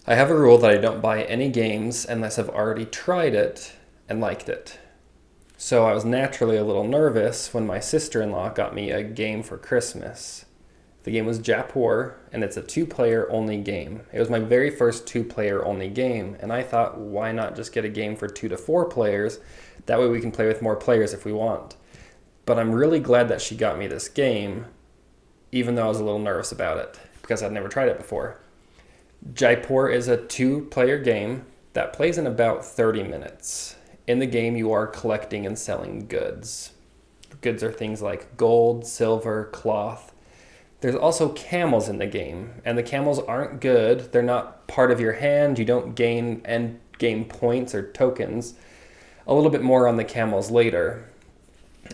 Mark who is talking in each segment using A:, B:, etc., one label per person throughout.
A: I have a rule that I don't buy any games unless I've already tried it and liked it. So I was naturally a little nervous when my sister-in-law got me a game for Christmas. The game was Jaipur, and it's a two-player only game. It was my very first two-player only game, and I thought, why not just get a game for 2 to 4 players? That way we can play with more players if we want. But I'm really glad that she got me this game, even though I was a little nervous about it, because I'd never tried it before. Jaipur is a two-player game that plays in about 30 minutes. In the game, you are collecting and selling goods. Goods are things like gold, silver, cloth. There's also camels in the game, and the camels aren't good. They're not part of your hand. You don't gain end game points or tokens. A little bit more on the camels later.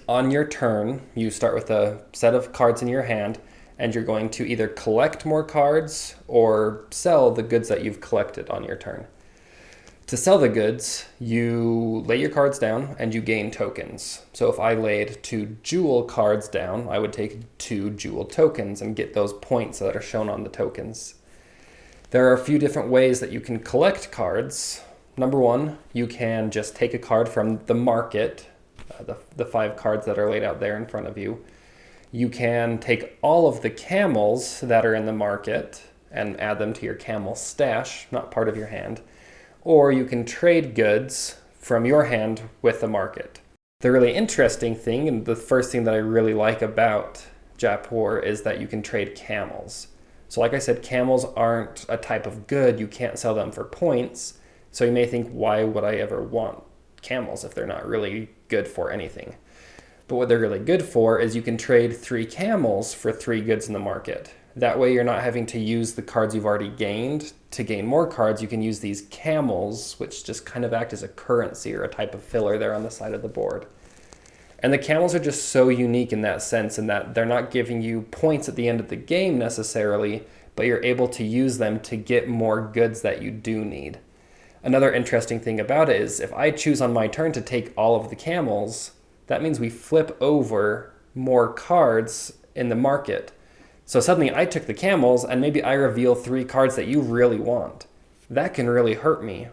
A: On your turn, you start with a set of cards in your hand, and you're going to either collect more cards or sell the goods that you've collected on your turn. To sell the goods, you lay your cards down and you gain tokens. So if I laid 2 jewel cards down, I would take 2 jewel tokens and get those points that are shown on the tokens. There are a few different ways that you can collect cards. Number one, you can just take a card from the market, the 5 cards that are laid out there in front of you. You can take all of the camels that are in the market and add them to your camel stash, not part of your hand. Or you can trade goods from your hand with the market. The really interesting thing, and the first thing that I really like about Jaipur, is that you can trade camels. So like I said, camels aren't a type of good. You can't sell them for points. So you may think, why would I ever want camels if they're not really good for anything? But what they're really good for is you can trade 3 camels for 3 goods in the market. That way you're not having to use the cards you've already gained to gain more cards. You can use these camels, which just kind of act as a currency or a type of filler there on the side of the board. And the camels are just so unique in that sense, in that they're not giving you points at the end of the game necessarily, but you're able to use them to get more goods that you do need. Another interesting thing about it is if I choose on my turn to take all of the camels, that means we flip over more cards in the market. So suddenly I took the camels and maybe I reveal 3 cards that you really want. That can really hurt me.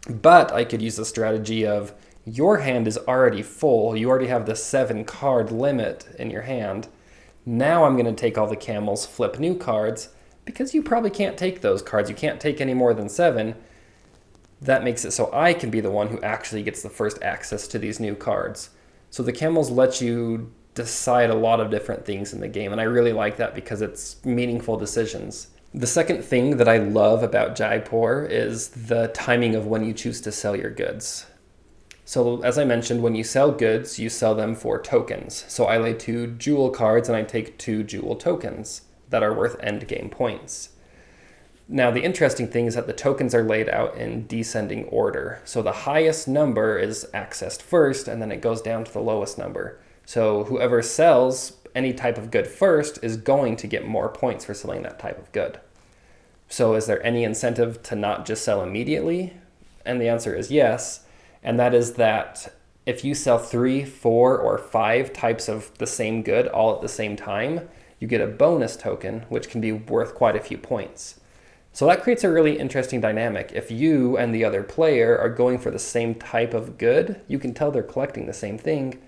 A: But I could use the strategy of your hand is already full. You already have the 7 card limit in your hand. Now I'm going to take all the camels, flip new cards, because you probably can't take those cards. You can't take any more than 7. That makes it so I can be the one who actually gets the first access to these new cards. So the camels let you decide a lot of different things in the game, and I really like that because it's meaningful decisions. The second thing that I love about Jaipur is the timing of when you choose to sell your goods. So as I mentioned, when you sell goods, you sell them for tokens. So I lay 2 jewel cards and I take 2 jewel tokens that are worth end game points. Now, the interesting thing is that the tokens are laid out in descending order. So the highest number is accessed first, and then it goes down to the lowest number. So whoever sells any type of good first is going to get more points for selling that type of good. So is there any incentive to not just sell immediately? And the answer is yes. And that is that if you sell 3, 4, or 5 types of the same good all at the same time, you get a bonus token, which can be worth quite a few points. So that creates a really interesting dynamic. If you and the other player are going for the same type of good, you can tell they're collecting the same thing.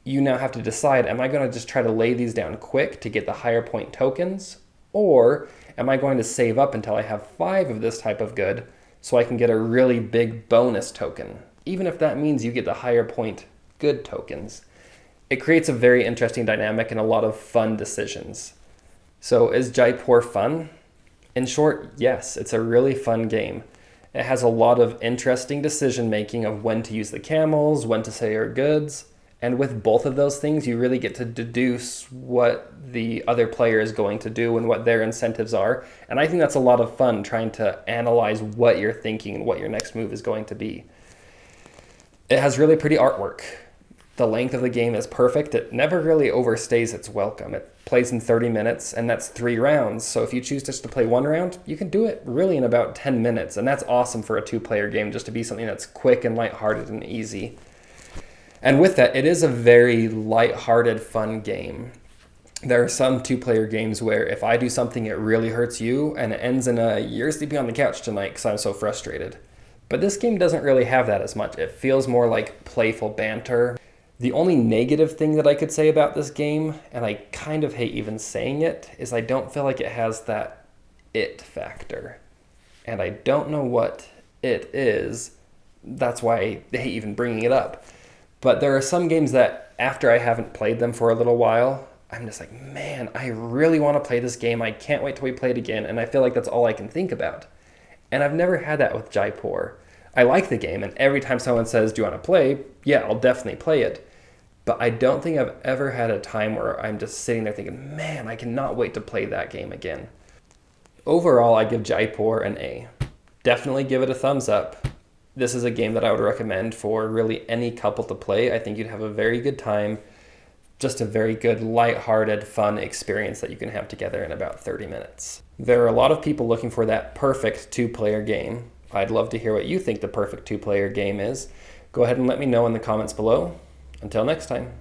A: You now have to decide, am I going to just try to lay these down quick to get the higher point tokens? Or am I going to save up until I have 5 of this type of good so I can get a really big bonus token, even if that means you get the higher point good tokens? It creates a very interesting dynamic and a lot of fun decisions. So is Jaipur fun? In short, yes, it's a really fun game. It has a lot of interesting decision making of when to use the camels, when to sell your goods. And with both of those things, you really get to deduce what the other player is going to do and what their incentives are. And I think that's a lot of fun, trying to analyze what you're thinking and what your next move is going to be. It has really pretty artwork. The length of the game is perfect. It never really overstays its welcome. It plays in 30 minutes, and that's 3 rounds. So if you choose just to play 1 round, you can do it really in about 10 minutes. And that's awesome for a 2-player game, just to be something that's quick and lighthearted and easy. And with that, it is a very lighthearted, fun game. There are some two-player games where if I do something, it really hurts you, and it ends in a "you're sleeping on the couch tonight" because I'm so frustrated. But this game doesn't really have that as much. It feels more like playful banter. The only negative thing that I could say about this game, and I kind of hate even saying it, is I don't feel like it has that it factor. And I don't know what it is. That's why I hate even bringing it up. But there are some games that after I haven't played them for a little while, I'm just like, man, I really want to play this game. I can't wait till we play it again. And I feel like that's all I can think about. And I've never had that with Jaipur. I like the game, and every time someone says, "do you want to play?" Yeah, I'll definitely play it. But I don't think I've ever had a time where I'm just sitting there thinking, man, I cannot wait to play that game again. Overall, I give Jaipur an A. Definitely give it a thumbs up. This is a game that I would recommend for really any couple to play. I think you'd have a very good time. Just a very good, lighthearted, fun experience that you can have together in about 30 minutes. There are a lot of people looking for that perfect two-player game. I'd love to hear what you think the perfect two-player game is. Go ahead and let me know in the comments below. Until next time.